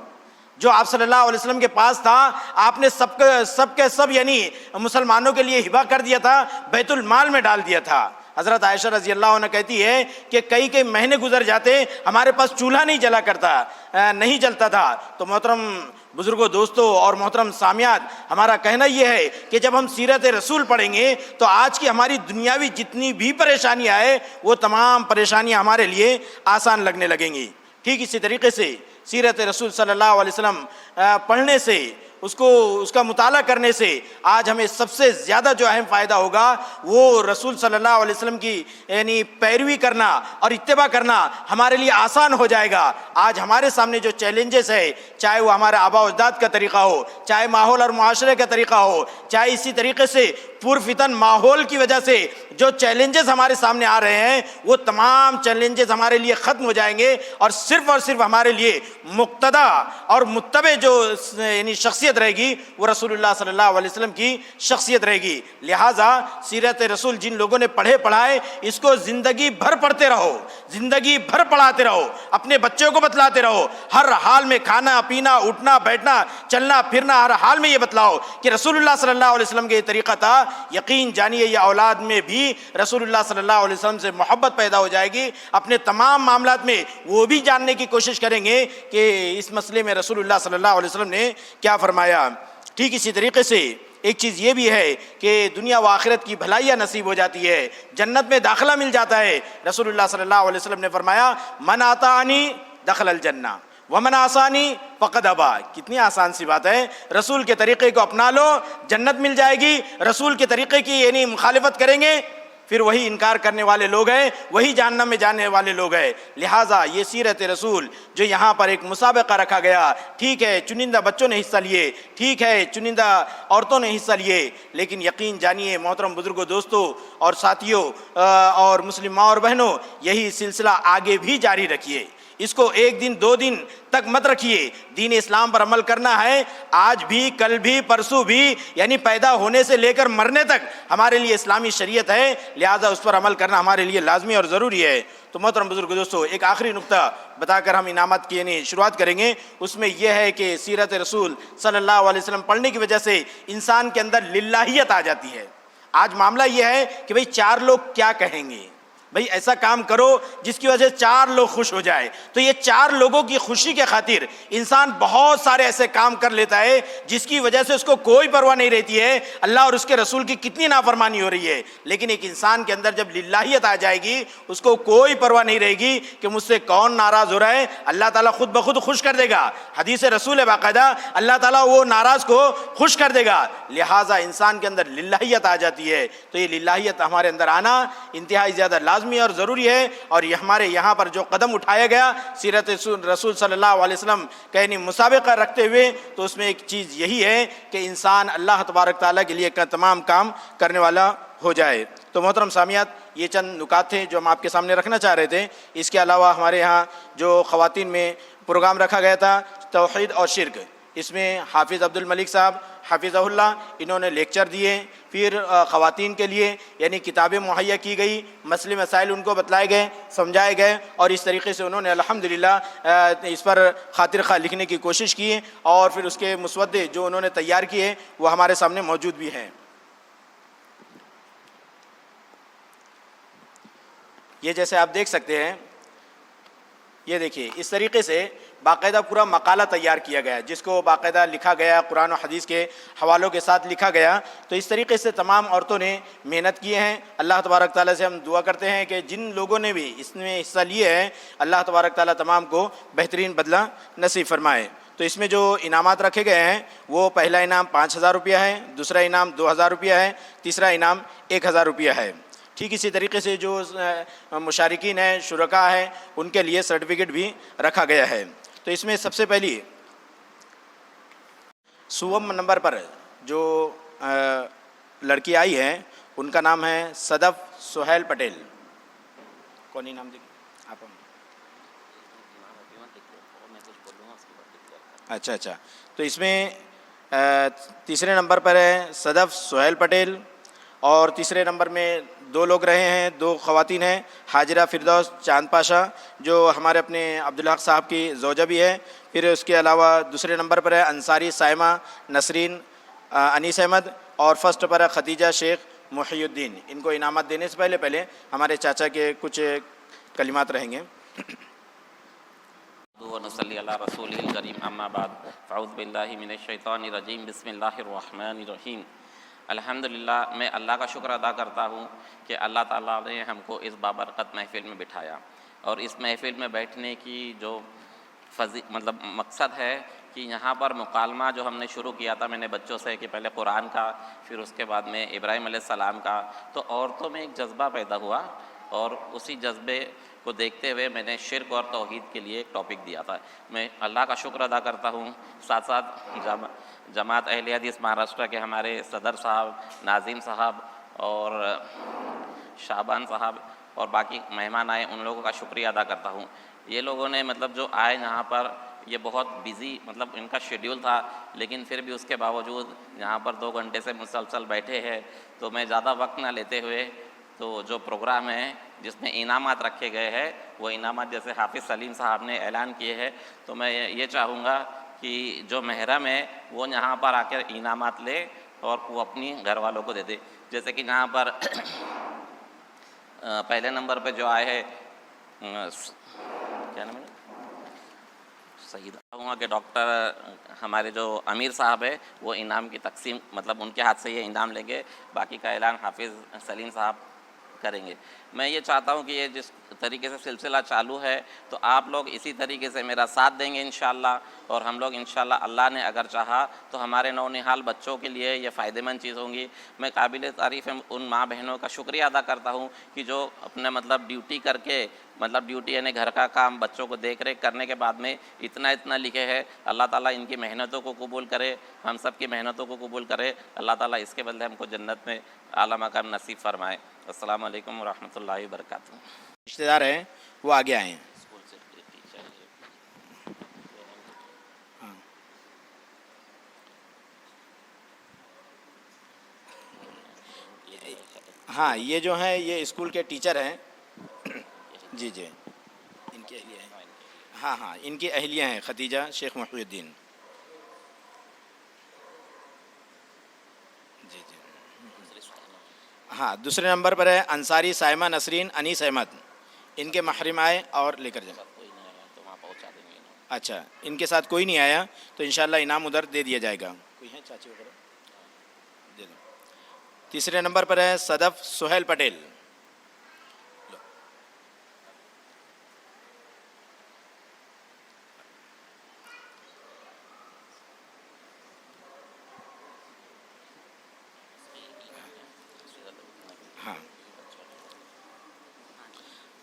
جو آپ صلی اللہ علیہ وسلم کے پاس تھا، آپ نے سب کے سب یعنی مسلمانوں کے لیے ہبہ کر دیا تھا، بیت المال میں ڈال دیا تھا۔ حضرت عائشہ رضی اللہ عنہ کہتی ہے کہ کئی مہینے گزر جاتے ہمارے پاس چولہا نہیں جلتا تھا۔ تو محترم بزرگوں، دوستوں اور محترم سامعات، ہمارا کہنا یہ ہے کہ جب ہم سیرت رسول پڑھیں گے تو آج کی ہماری دنیاوی جتنی بھی پریشانیاں ہیں وہ تمام پریشانیاں ہمارے لیے آسان لگنے لگیں گی۔ ٹھیک اسی طریقے سے سیرت رسول صلی اللہ علیہ وسلم پڑھنے سے، اس کا مطالعہ کرنے سے آج ہمیں سب سے زیادہ جو اہم فائدہ ہوگا وہ رسول صلی اللہ علیہ وسلم کی یعنی پیروی کرنا اور اتباع کرنا ہمارے لیے آسان ہو جائے گا۔ آج ہمارے سامنے جو چیلنجز ہے، چاہے وہ ہمارے آباء و اجداد کا طریقہ ہو، چاہے ماحول اور معاشرے کا طریقہ ہو، چاہے اسی طریقے سے پرفتن ماحول کی وجہ سے جو چیلنجز ہمارے سامنے آ رہے ہیں، وہ تمام چیلنجز ہمارے لیے ختم ہو جائیں گے، اور صرف ہمارے لیے مقتدی اور متبع جو یعنی شخصیت شخصیت رہے گی وہ رسول اللہ صلی اللہ علیہ وسلم کی شخصیت رہے گی۔ لہٰذا سیرت رسول جن لوگوں نے پڑھے پڑھائے اس کو زندگی بھر پڑھتے رہو، زندگی بھر پڑھاتے رہو، اپنے بچوں کو بتلاتے رہو، ہر حال میں کھانا پینا اٹھنا بیٹھنا چلنا پھرنا ہر حال میں یہ بتلاؤ کہ رسول اللہ صلی اللہ علیہ وسلم کے یہ طریقہ تھا۔ یقین جانیے یہ اولاد میں بھی رسول اللہ صلی اللہ علیہ وسلم سے محبت پیدا ہو جائے گی، اپنے تمام معاملات میں وہ بھی جاننے کی کوشش کریں گے کہ اس مسئلے میں رسول اللہ صلی اللہ علیہ وسلم نے کیا فرمایا۔ ٹھیک اسی طریقے سے ایک چیز یہ بھی ہے کہ دنیا و آخرت کی بھلائیاں نصیب ہو جاتی ہے، جنت میں داخلہ مل جاتا ہے۔ رسول اللہ صلی اللہ علیہ وسلم نے فرمایا من آتانی دخل الجنہ ومن عصانی فقد ابا۔ کتنی آسان سی بات ہے، رسول کے طریقے کو اپنا لو جنت مل جائے گی، رسول کے طریقے کی یعنی مخالفت کریں گے پھر وہی انکار کرنے والے لوگ ہیں، وہی جہنم میں جانے والے لوگ ہیں۔ لہٰذا یہ سیرت رسول جو یہاں پر ایک مسابقہ رکھا گیا، ٹھیک ہے چنندہ بچوں نے حصہ لیے، ٹھیک ہے چنندہ عورتوں نے حصہ لیے، لیکن یقین جانیے محترم بزرگوں دوستوں اور ساتھیوں اور مسلم ماں اور بہنوں، یہی سلسلہ آگے بھی جاری رکھیے، اس کو ایک دن دو دن تک مت رکھیے۔ دین اسلام پر عمل کرنا ہے آج بھی کل بھی پرسوں بھی، یعنی پیدا ہونے سے لے کر مرنے تک ہمارے لیے اسلامی شریعت ہے، لہذا اس پر عمل کرنا ہمارے لیے لازمی اور ضروری ہے۔ تو محترم بزرگ دوستو ایک آخری نقطہ بتا کر ہم انعامات کی یعنی شروعات کریں گے، اس میں یہ ہے کہ سیرت رسول صلی اللہ علیہ وسلم پڑھنے کی وجہ سے انسان کے اندر للہیت آ جاتی ہے۔ آج معاملہ یہ ہے کہ بھئی چار لوگ کیا کہیں گے، بھئی ایسا کام کرو جس کی وجہ سے چار لوگ خوش ہو جائے، تو یہ چار لوگوں کی خوشی کے خاطر انسان بہت سارے ایسے کام کر لیتا ہے جس کی وجہ سے اس کو کوئی پرواہ نہیں رہتی ہے اللہ اور اس کے رسول کی کتنی نافرمانی ہو رہی ہے۔ لیکن ایک انسان کے اندر جب للہیت آ جائے گی اس کو کوئی پرواہ نہیں رہے گی کہ مجھ سے کون ناراض ہو رہا ہے، اللہ تعالیٰ خود بخود خوش کر دے گا۔ حدیث رسول ہے باقاعدہ، اللہ تعالیٰ وہ ناراض کو خوش کر دے گا۔ لہٰذا انسان کے اندر للہیت آ جاتی ہے، تو یہ للہیت ہمارے اندر آنا انتہائی زیادہ لازمی اور ضروری ہے۔ اور یہ ہمارے یہاں پر جو قدم اٹھایا گیا سیرت رسول صلی اللہ علیہ وسلم کا یعنی مسابقہ رکھتے ہوئے، تو اس میں ایک چیز یہی ہے کہ انسان اللہ تبارک تعالیٰ کے لیے تمام کام کرنے والا ہو جائے۔ تو محترم سامعات یہ چند نکات تھے جو ہم آپ کے سامنے رکھنا چاہ رہے تھے۔ اس کے علاوہ ہمارے یہاں جو خواتین میں پروگرام رکھا گیا تھا توحید اور شرک، اس میں حافظ عبد الملک صاحب حافظہ اللہ انہوں نے لیکچر دیے، پھر خواتین کے لیے یعنی کتابیں مہیا کی گئی، مسئلے مسائل ان کو بتلائے گئے سمجھائے گئے، اور اس طریقے سے انہوں نے الحمدللہ اس پر خاطر خواہ لکھنے کی کوشش کی، اور پھر اس کے مسودے جو انہوں نے تیار کیے وہ ہمارے سامنے موجود بھی ہیں۔ یہ جیسے آپ دیکھ سکتے ہیں، یہ دیکھیے اس طریقے سے باقاعدہ پورا مقالہ تیار کیا گیا جس کو باقاعدہ لکھا گیا، قرآن و حدیث کے حوالوں کے ساتھ لکھا گیا۔ تو اس طریقے سے تمام عورتوں نے محنت کیے ہیں۔ اللہ تبارک تعالیٰ سے ہم دعا کرتے ہیں کہ جن لوگوں نے بھی اس میں حصہ لیے ہیں اللہ تبارک تعالیٰ تمام کو بہترین بدلہ نصیب فرمائے۔ تو اس میں جو انعامات رکھے گئے ہیں وہ پہلا انعام 5,000 روپیہ ہے، دوسرا انعام 2,000 روپیہ ہے، تیسرا انعام 1,000 روپیہ ہے۔ ٹھیک اسی طریقے سے جو مشارکین ہیں شرکاء ہیں ان کے لیے سرٹیفکیٹ بھی رکھا گیا ہے۔ تو اس میں سب سے پہلی 100 نمبر پر جو لڑکی آئی ہے ان کا نام ہے صدف سہیل پٹیل۔ کون ہی نام دیکھ آپ؟ اچھا تو اس میں تیسرے نمبر پر ہے صدف سہیل پٹیل، اور تیسرے نمبر میں 2 لوگ رہے ہیں، 2 خواتین ہیں، حاجرہ فردوس چاند پاشا جو ہمارے اپنے عبدالحق صاحب کی زوجہ بھی ہے۔ پھر اس کے علاوہ دوسرے نمبر پر ہے انصاری سائمہ نسرین انیس احمد، اور فرسٹ پر ہے ختیجہ شیخ محی الدین۔ ان کو انعامات دینے سے پہلے ہمارے چاچا کے کچھ کلمات رہیں گے۔ ونصلی علی رسول الکریم اما بعد فاعوذ باللہ من الشیطان الرجیم بسم اللہ الرحمن الرحیم۔ الحمدللہ میں اللہ کا شکر ادا کرتا ہوں کہ اللہ تعالیٰ نے ہم کو اس بابرکت محفل میں بٹھایا، اور اس محفل میں بیٹھنے کی جو مقصد ہے کہ یہاں پر مکالمہ جو ہم نے شروع کیا تھا میں نے بچوں سے کہ پہلے قرآن کا پھر اس کے بعد میں ابراہیم علیہ السلام کا، تو عورتوں میں ایک جذبہ پیدا ہوا، اور اسی جذبے کو دیکھتے ہوئے میں نے شرک اور توحید کے لیے ایک ٹاپک دیا تھا۔ میں اللہ کا شکر ادا کرتا ہوں، ساتھ ساتھ جماعت اہل حدیث مہاراشٹر کے ہمارے صدر صاحب، ناظم صاحب اور شعبان صاحب اور باقی مہمان آئے ان لوگوں کا شکریہ ادا کرتا ہوں۔ یہ لوگوں نے جو آئے یہاں پر یہ بہت بزی مطلب ان کا شیڈیول تھا، لیکن پھر بھی اس کے باوجود یہاں پر 2 گھنٹے سے مسلسل بیٹھے ہیں. تو میں زیادہ وقت نہ لیتے ہوئے تو جو پروگرام ہے جس میں انعامات رکھے گئے ہیں وہ انعامات جیسے حافظ سلیم صاحب نے اعلان کیے ہیں، تو میں یہ چاہوں گا کہ جو محرم ہے وہ یہاں پر آ کر انعامات لے اور وہ اپنی گھر والوں کو دے دے. جیسے کہ یہاں پر پہلے نمبر پہ جو آئے ہیں کیا نام ہے سعید، کہوں گا کہ ڈاکٹر ہمارے جو امیر صاحب ہے وہ انعام کی تقسیم مطلب ان کے ہاتھ سے یہ انعام لیں گے، باقی کا اعلان حافظ سلیم صاحب کریں گے. میں یہ چاہتا ہوں کہ یہ جس طریقے سے سلسلہ چالو ہے تو آپ لوگ اسی طریقے سے میرا ساتھ دیں گے انشاءاللہ، اور ہم لوگ انشاءاللہ اللہ نے اگر چاہا تو ہمارے نونہال بچوں کے لیے یہ فائدہ مند چیز ہوں گی. میں قابل تعریف ان ماں بہنوں کا شکریہ ادا کرتا ہوں کہ جو اپنے مطلب ڈیوٹی کر کے مطلب ڈیوٹی یعنی گھر کا کام بچوں کو دیکھ ریکھ کرنے کے بعد میں اتنا لکھے ہے. اللہ تعالیٰ ان کی محنتوں کو قبول کرے، ہم سب کی محنتوں کو قبول کرے. اللہ تعالیٰ اس کے بدلے ہم کو جنت میں اعلیٰ مقام نصیب فرمائے. السلام علیکم ورحمۃ اللہ وبرکاتہ. رشتہ دار ہیں وہ آگے آئے ہیں. ہاں یہ جو ہیں یہ اسکول کے ٹیچر ہیں. جی جی ان کی اہلیہ ہیں. ہاں ان کی اہلیہ ہیں ختیجہ شیخ محی الدین. جی جی ہاں دوسرے نمبر پر ہے انصاری سائمہ نسرین انیس احمد. ان کے محرم آئے اور لے کر جائیں. اچھا ان کے ساتھ کوئی نہیں آیا تو انشاءاللہ انعام ادھر دے دیا جائے گا. کوئی ہے چاچی وغیرہ دے دو. تیسرے نمبر پر ہے صدف سہیل پٹیل.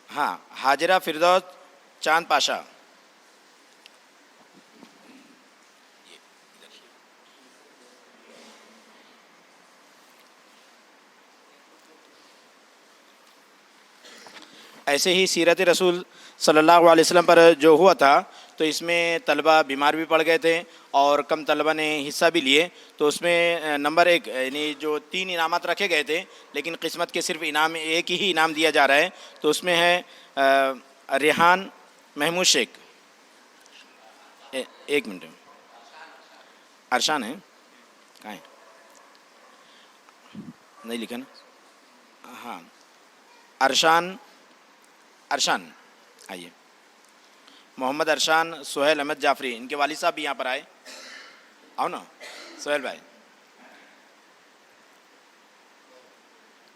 ہاں حاجرہ فردوس چاند پاشا. ایسے ہی سیرت رسول صلی اللہ علیہ وسلم پر جو ہوا تھا تو اس میں طلبہ بیمار بھی پڑ گئے تھے اور کم طلبہ نے حصہ بھی لیے. تو اس میں نمبر 1 یعنی جو 3 انعامات رکھے گئے تھے لیکن قسمت کے صرف ایک ہی انعام دیا جا رہا ہے. تو اس میں ہے ریحان محمود شیخ. ایک منٹ ارشان ہے کہاں ہے نہیں لکھا نا. ہاں ارشان آئیے. محمد ارشان سہیل احمد جعفری. ان کے والد صاحب بھی یہاں پر آئے. آؤ نا سہیل بھائی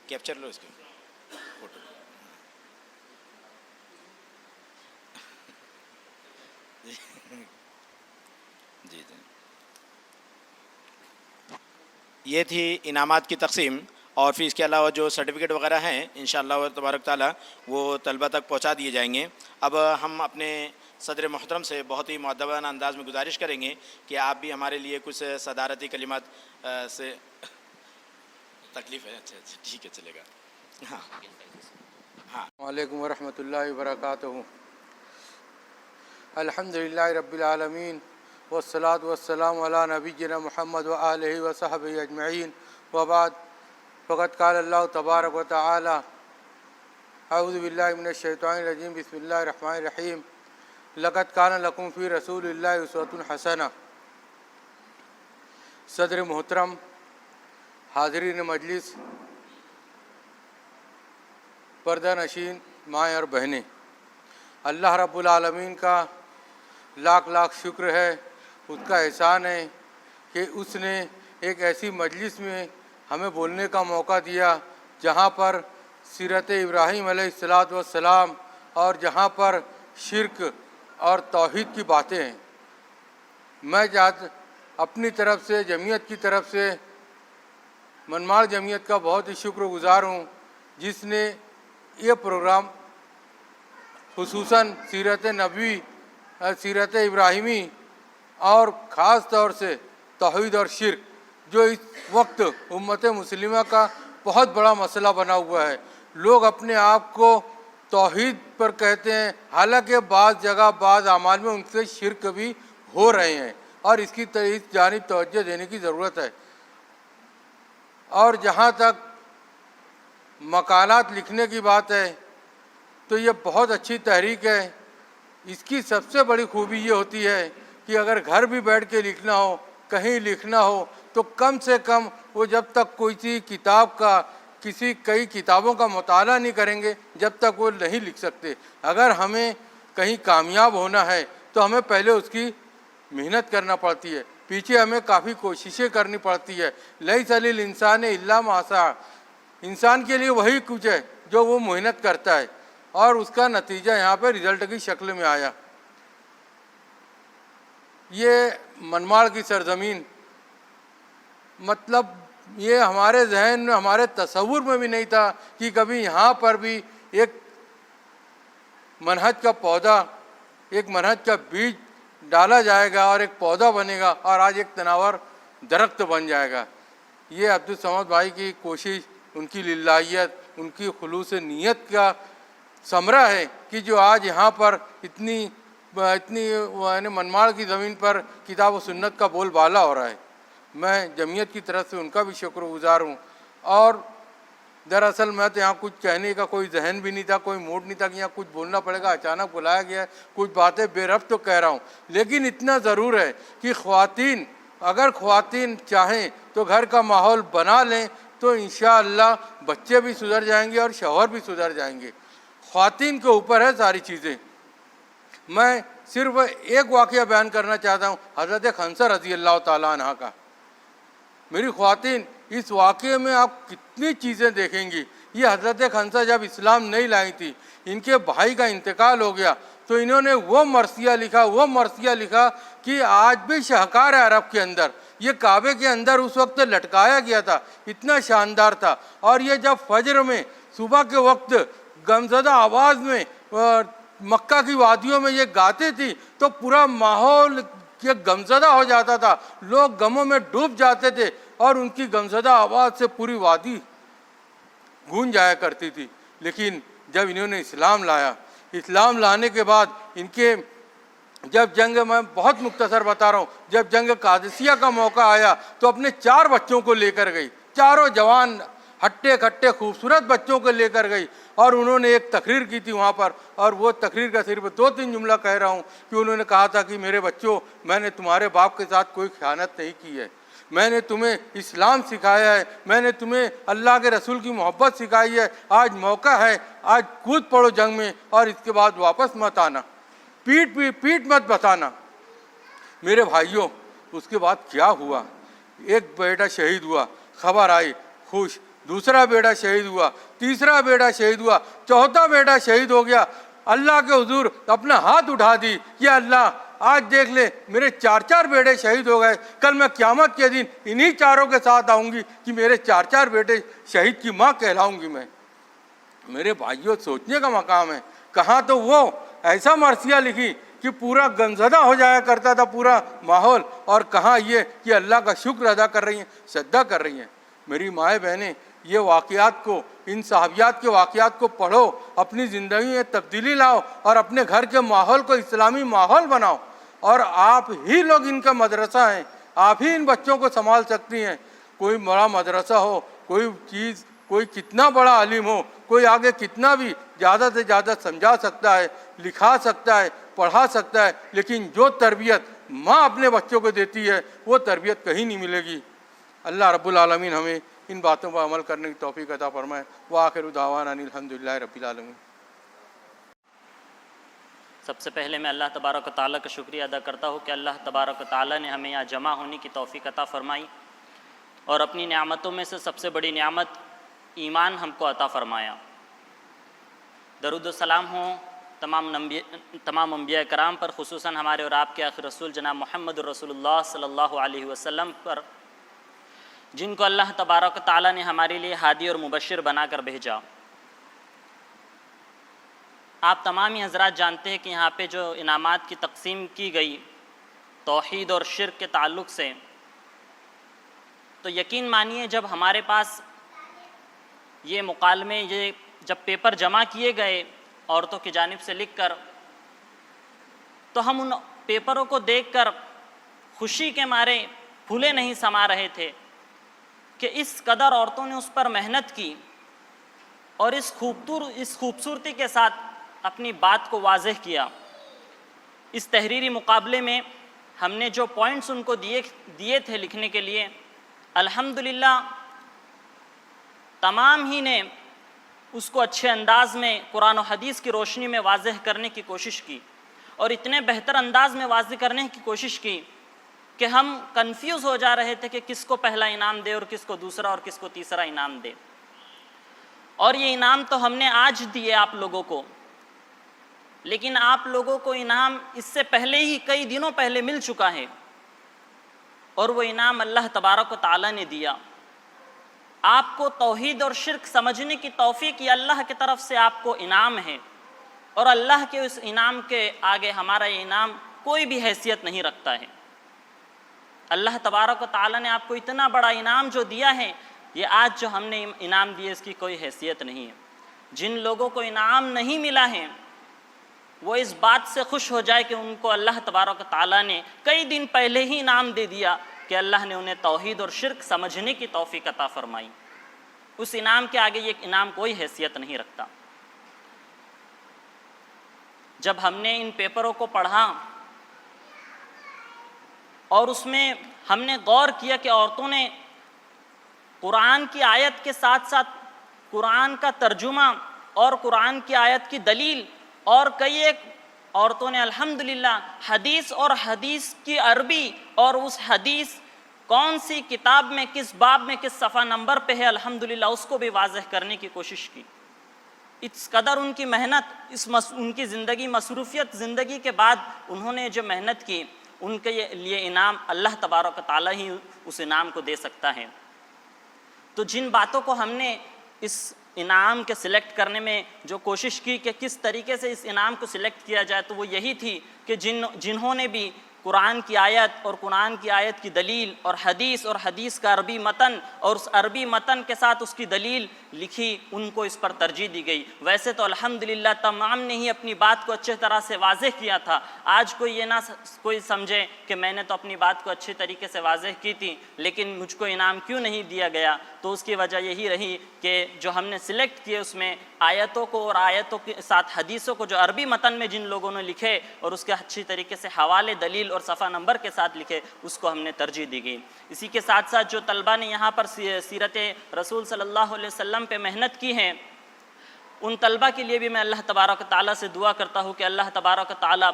کیپچر لو اس کو فوٹو. جی جی یہ تھی انعامات کی تقسیم. اور پھر اس کے علاوہ جو سرٹیفکیٹ وغیرہ ہیں انشاءاللہ تبارک تعالیٰ وہ طلبہ تک پہنچا دیے جائیں گے. اب ہم اپنے صدر محترم سے بہت ہی مؤدبانہ انداز میں گزارش کریں گے کہ آپ بھی ہمارے لیے کچھ صدارتی کلمات سے تکلیف ہے. اچھا ٹھیک ہے چلے گا. ہاں وعلیکم ورحمۃ اللہ وبرکاتہ. الحمدللہ رب العالمین والصلاة والسلام علی نبینا محمد وآلہ وصحبہ اجمعین. وبعد فقد قال اللہ تبارک و تعالی اعوذ باللہ من الشیطان الرجیم بسم اللہ الرحمن الرحیم. لقد کان لکم فی رسول اللہ اسوۃ حسنہ. صدر محترم، حاضرین مجلس، پردہ نشین مائیں اور بہنیں، اللہ رب العالمین کا لاکھ لاکھ شکر ہے، اس کا احسان ہے کہ اس نے ایک ایسی مجلس میں ہمیں بولنے کا موقع دیا جہاں پر سیرت ابراہیم علیہ السلام اور جہاں پر شرک اور توحید کی باتیں ہیں. میں اپنی طرف سے جمعیت کی طرف سے منماڑ جمعیت کا بہت ہی شکر گزار ہوں جس نے یہ پروگرام خصوصاً سیرت نبوی، سیرت ابراہیمی اور خاص طور سے توحید اور شرک جو اس وقت امت مسلمہ کا بہت بڑا مسئلہ بنا ہوا ہے. لوگ اپنے آپ کو توحید پر کہتے ہیں، حالانکہ بعض جگہ بعض اعمال میں ان سے شرک بھی ہو رہے ہیں، اور اس جانب توجہ دینے کی ضرورت ہے۔ اور جہاں تک مقالات لکھنے کی بات ہے تو یہ بہت اچھی تحریک ہے۔ اس کی سب سے بڑی خوبی یہ ہوتی ہے کہ اگر گھر بھی بیٹھ کے لکھنا ہو، کہیں لکھنا ہو، تو کم سے کم وہ جب تک کوئی کتاب کا کئی کتابوں کا مطالعہ نہیں کریں گے جب تک وہ نہیں لکھ سکتے۔ اگر ہمیں کہیں کامیاب ہونا ہے تو ہمیں پہلے اس کی محنت کرنا پڑتی ہے، پیچھے ہمیں کافی کوششیں کرنی پڑتی ہے۔ لیس للانسان الا ما سعی، انسان کے لیے وہی کچھ ہے جو وہ محنت کرتا ہے، اور اس کا نتیجہ یہاں پہ رزلٹ کی شکل میں آیا۔ یہ منماڑ کی سرزمین، مطلب یہ ہمارے ذہن میں، ہمارے تصور میں بھی نہیں تھا کہ کبھی یہاں پر بھی ایک منہج کا پودا، ایک منہج کا بیج ڈالا جائے گا اور ایک پودا بنے گا، اور آج ایک تناور درخت بن جائے گا۔ یہ عبدالصمد بھائی کی کوشش، ان کی للہیت، ان کی خلوص نیت کا ثمرہ ہے کہ جو آج یہاں پر اتنی منماڑ کی زمین پر کتاب و سنت کا بول بالا ہو رہا ہے۔ میں جمعیت کی طرف سے ان کا بھی شکر گزار ہوں۔ اور دراصل میں تو یہاں کچھ کہنے کا کوئی ذہن بھی نہیں تھا، کوئی موڈ نہیں تھا کہ یہاں کچھ بولنا پڑے گا، اچانک بلایا گیا ہے، کچھ باتیں بے ربط تو کہہ رہا ہوں، لیکن اتنا ضرور ہے کہ اگر خواتین چاہیں تو گھر کا ماحول بنا لیں تو انشاءاللہ بچے بھی سدھر جائیں گے اور شوہر بھی سدھر جائیں گے۔ خواتین کے اوپر ہے ساری چیزیں۔ میں صرف ایک واقعہ بیان کرنا چاہتا ہوں، حضرت خنسہ رضی اللہ تعالیٰ عنہ کا۔ میری خواتین، اس واقعے میں آپ کتنی چیزیں دیکھیں گی۔ یہ حضرت خنسہ جب اسلام نہیں لائی تھی، ان کے بھائی کا انتقال ہو گیا تو انہوں نے وہ مرثیہ لکھا کہ آج بھی شاہکار عرب کے اندر، یہ کعبے کے اندر اس وقت لٹکایا گیا تھا، اتنا شاندار تھا۔ اور یہ جب فجر میں صبح کے وقت غمزدہ آواز میں مکہ کی وادیوں میں یہ گاتے تھی تو پورا ماحول یہ غمزدہ ہو جاتا تھا، لوگ غموں میں ڈوب جاتے تھے، اور ان کی غمزدہ آواز سے پوری وادی گونج جایا کرتی تھی۔ لیکن جب انہوں نے اسلام لایا، اسلام لانے کے بعد ان کے جب جنگ، میں بہت مختصر بتا رہا ہوں، جب جنگ قادسیہ کا موقع آیا تو اپنے 4 بچوں کو لے کر گئی، چاروں جوان ہٹے کھٹے خوبصورت بچوں کو لے کر گئی، اور انہوں نے ایک تقریر کی تھی وہاں پر، اور وہ تقریر کا صرف 2-3 جملہ کہہ رہا ہوں کہ انہوں نے کہا تھا کہ میرے بچوں، میں نے تمہارے باپ کے ساتھ کوئی خیانت نہیں کی ہے، میں نے تمہیں اسلام سکھایا ہے، میں نے تمہیں اللہ کے رسول کی محبت سکھائی ہے، آج موقع ہے، آج کود پڑو جنگ میں، اور اس کے بعد واپس مت آنا، پیٹ مت بتانا۔ میرے بھائیوں، اس کے بعد کیا ہوا؟ ایک بیٹا شہید ہوا، خبر آئی، خوش، دوسرا بیٹا شہید ہوا، تیسرا بیٹا شہید ہوا، چوتھا بیٹا شہید ہو گیا۔ اللہ کے حضور اپنا ہاتھ اٹھا دی، یا اللہ آج دیکھ لے میرے 4 بیٹے شہید ہو گئے، کل میں قیامت کے دن انہی 4 کے ساتھ آؤں گی کہ میرے 4 بیٹے شہید کی ماں کہلاؤں گی میں۔ میرے بھائیوں، سوچنے کا مقام ہے۔ کہاں تو وہ ایسا مرثیہ لکھی کہ پورا غمزدہ ہو جایا کرتا تھا پورا ماحول، اور کہاں یہ کہ اللہ کا شکر ادا کر رہی ہیں، سجدہ کر رہی ہیں۔ میری مائیں بہنیں، یہ واقعات کو، ان صحابیات کے واقعات کو پڑھو، اپنی زندگی میں تبدیلی لاؤ، اور اپنے گھر کے ماحول کو اسلامی ماحول بناؤ، اور آپ ہی لوگ ان کا مدرسہ ہیں، آپ ہی ان بچوں کو سنبھال سکتی ہیں۔ کوئی بڑا مدرسہ ہو، کوئی چیز، کوئی کتنا بڑا عالم ہو، کوئی آگے کتنا بھی زیادہ سے زیادہ سمجھا سکتا ہے، لکھا سکتا ہے، پڑھا سکتا ہے، لیکن جو تربیت ماں اپنے بچوں کو دیتی ہے وہ تربیت کہیں نہیں ملے گی۔ اللہ رب العالمین ہمیں ان باتوں پر عمل کرنے کی توفیق عطا فرمائے۔ وآخر دعوانا ان الحمدللہ رب العالمین۔ سب سے پہلے میں اللہ تبارک و تعالیٰ کا شکریہ ادا کرتا ہوں کہ اللہ تبارک و تعالیٰ نے ہمیں یہاں جمع ہونے کی توفیق عطا فرمائی، اور اپنی نعمتوں میں سے سب سے بڑی نعمت ایمان ہم کو عطا فرمایا۔ درود و سلام ہوں تمام انبیاء کرام پر، خصوصاً ہمارے اور آپ کے آخر رسول جناب محمد رسول اللہ صلی اللہ علیہ وسلم پر، جن کو اللہ تبارک و تعالیٰ نے ہمارے لیے ہادی اور مبشر بنا کر بھیجا۔ آپ تمام ہی حضرات جانتے ہیں کہ یہاں پہ جو انعامات کی تقسیم کی گئی توحید اور شرک کے تعلق سے، تو یقین مانیے جب ہمارے پاس یہ مکالمے، یہ جب پیپر جمع کیے گئے عورتوں کی جانب سے لکھ کر، تو ہم ان پیپروں کو دیکھ کر خوشی کے مارے پھولے نہیں سما رہے تھے کہ اس قدر عورتوں نے اس پر محنت کی اور اس خوبصورتی کے ساتھ اپنی بات کو واضح کیا۔ اس تحریری مقابلے میں ہم نے جو پوائنٹس ان کو دیے تھے لکھنے کے لیے، الحمدللہ تمام ہی نے اس کو اچھے انداز میں قرآن و حدیث کی روشنی میں واضح کرنے کی کوشش کی، اور اتنے بہتر انداز میں واضح کرنے کی کوشش کی کہ ہم کنفیوز ہو جا رہے تھے کہ کس کو پہلا انعام دے اور کس کو دوسرا اور کس کو تیسرا انعام دے۔ اور یہ انعام تو ہم نے آج دیے آپ لوگوں کو، لیکن آپ لوگوں کو انعام اس سے پہلے ہی کئی دنوں پہلے مل چکا ہے، اور وہ انعام اللہ تبارک و تعالیٰ نے دیا۔ آپ کو توحید اور شرک سمجھنے کی توفیق یہ اللہ کی طرف سے آپ کو انعام ہے، اور اللہ کے اس انعام کے آگے ہمارا یہ انعام کوئی بھی حیثیت نہیں رکھتا ہے۔ اللہ تبارک و تعالیٰ نے آپ کو اتنا بڑا انعام جو دیا ہے، یہ آج جو ہم نے انعام دیے اس کی کوئی حیثیت نہیں ہے۔ جن لوگوں کو انعام نہیں ملا ہے وہ اس بات سے خوش ہو جائے کہ ان کو اللہ تبارک و تعالیٰ نے کئی دن پہلے ہی انعام دے دیا کہ اللہ نے انہیں توحید اور شرک سمجھنے کی توفیق عطا فرمائی۔ اس انعام کے آگے یہ انعام کوئی حیثیت نہیں رکھتا۔ جب ہم نے ان پیپروں کو پڑھا اور اس میں ہم نے غور کیا کہ عورتوں نے قرآن کی آیت کے ساتھ ساتھ قرآن کا ترجمہ اور قرآن کی آیت کی دلیل، اور کئی ایک عورتوں نے الحمدللہ حدیث اور حدیث کی عربی اور اس حدیث کون سی کتاب میں کس باب میں کس صفحہ نمبر پہ ہے الحمدللہ اس کو بھی واضح کرنے کی کوشش کی۔ اس قدر ان کی محنت، ان کی زندگی مصروفیت زندگی کے بعد انہوں نے جو محنت کی، ان کے لیے انعام اللہ تبارک و تعالیٰ ہی اس انعام کو دے سکتا ہے۔ تو جن باتوں کو ہم نے اس انعام کے سلیکٹ کرنے میں جو کوشش کی کہ کس طریقے سے اس انعام کو سلیکٹ کیا جائے، تو وہ یہی تھی کہ جنہوں نے بھی قرآن کی آیت اور قرآن کی آیت کی دلیل اور حدیث کا عربی متن اور اس عربی متن کے ساتھ اس کی دلیل لکھی، ان کو اس پر ترجیح دی گئی۔ ویسے تو الحمدللہ تمام نے ہی اپنی بات کو اچھے طرح سے واضح کیا تھا۔ آج کوئی یہ نہ کوئی سمجھے کہ میں نے تو اپنی بات کو اچھے طریقے سے واضح کی تھی لیکن مجھ کو انعام کیوں نہیں دیا گیا، تو اس کی وجہ یہی رہی کہ جو ہم نے سلیکٹ کیے اس میں آیتوں کو اور آیتوں کے ساتھ حدیثوں کو جو عربی متن میں جن لوگوں نے لکھے اور اس کے اچھی طریقے سے حوالے دلیل اور صفحہ نمبر کے ساتھ لکھے، اس کو ہم نے ترجیح دی گئی۔ اسی کے ساتھ ساتھ جو طلبہ نے یہاں پر سیرت رسول صلی اللہ علیہ وسلم پہ محنت کی ہے، ان طلبہ کے لیے بھی میں اللہ تبارک و تعالیٰ سے دعا کرتا ہوں کہ اللہ تبارک و تعالیٰ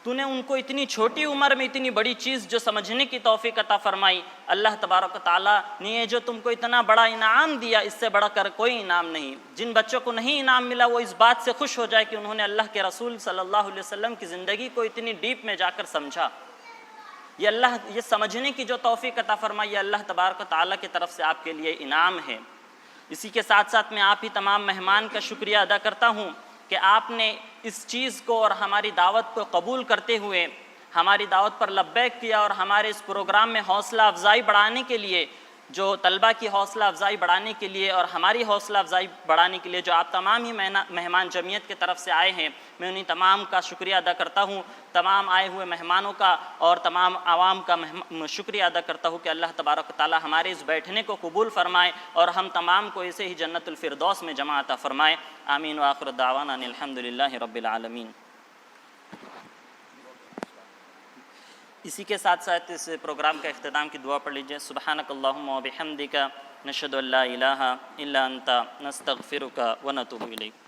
تو نے ان کو اتنی چھوٹی عمر میں اتنی بڑی چیز جو سمجھنے کی توفیق عطا فرمائی۔ اللہ تبارک و تعالیٰ نے یہ جو تم کو اتنا بڑا انعام دیا، اس سے بڑھ کر کوئی انعام نہیں۔ جن بچوں کو نہیں انعام ملا وہ اس بات سے خوش ہو جائے کہ انہوں نے اللہ کے رسول صلی اللہ علیہ وسلم کی زندگی کو اتنی ڈیپ میں جا کر سمجھا۔ یہ سمجھنے کی جو توفیق عطا فرمائی، یہ اللہ تبارک و تعالیٰ کی طرف سے آپ کے لیے انعام ہے۔ اسی کے ساتھ ساتھ میں آپ ہی تمام مہمان کا شکریہ ادا کرتا ہوں کہ آپ نے اس چیز کو اور ہماری دعوت کو قبول کرتے ہوئے ہماری دعوت پر لبیک کیا، اور ہمارے اس پروگرام میں حوصلہ افزائی بڑھانے کے لیے، جو طلبہ کی حوصلہ افزائی بڑھانے کے لیے اور ہماری حوصلہ افزائی بڑھانے کے لیے جو آپ تمام ہی مہمان جمعیت کی طرف سے آئے ہیں، میں انہیں تمام کا شکریہ ادا کرتا ہوں۔ تمام آئے ہوئے مہمانوں کا اور تمام عوام کا شکریہ ادا کرتا ہوں کہ اللہ تبارک و تعالیٰ ہمارے اس بیٹھنے کو قبول فرمائے اور ہم تمام کو اسے ہی جنت الفردوس میں جمع عطا فرمائے۔ آمین وآخر دعوانا ان الحمدللہ رب العالمین۔ اسی کے ساتھ ساتھ اس پروگرام کا اختتام کی دعا پڑھ لیجیے۔ سبحانک اللہم و بحمدک نشہد ان لا الہ الا انت نستغفرک و نتوب الیک۔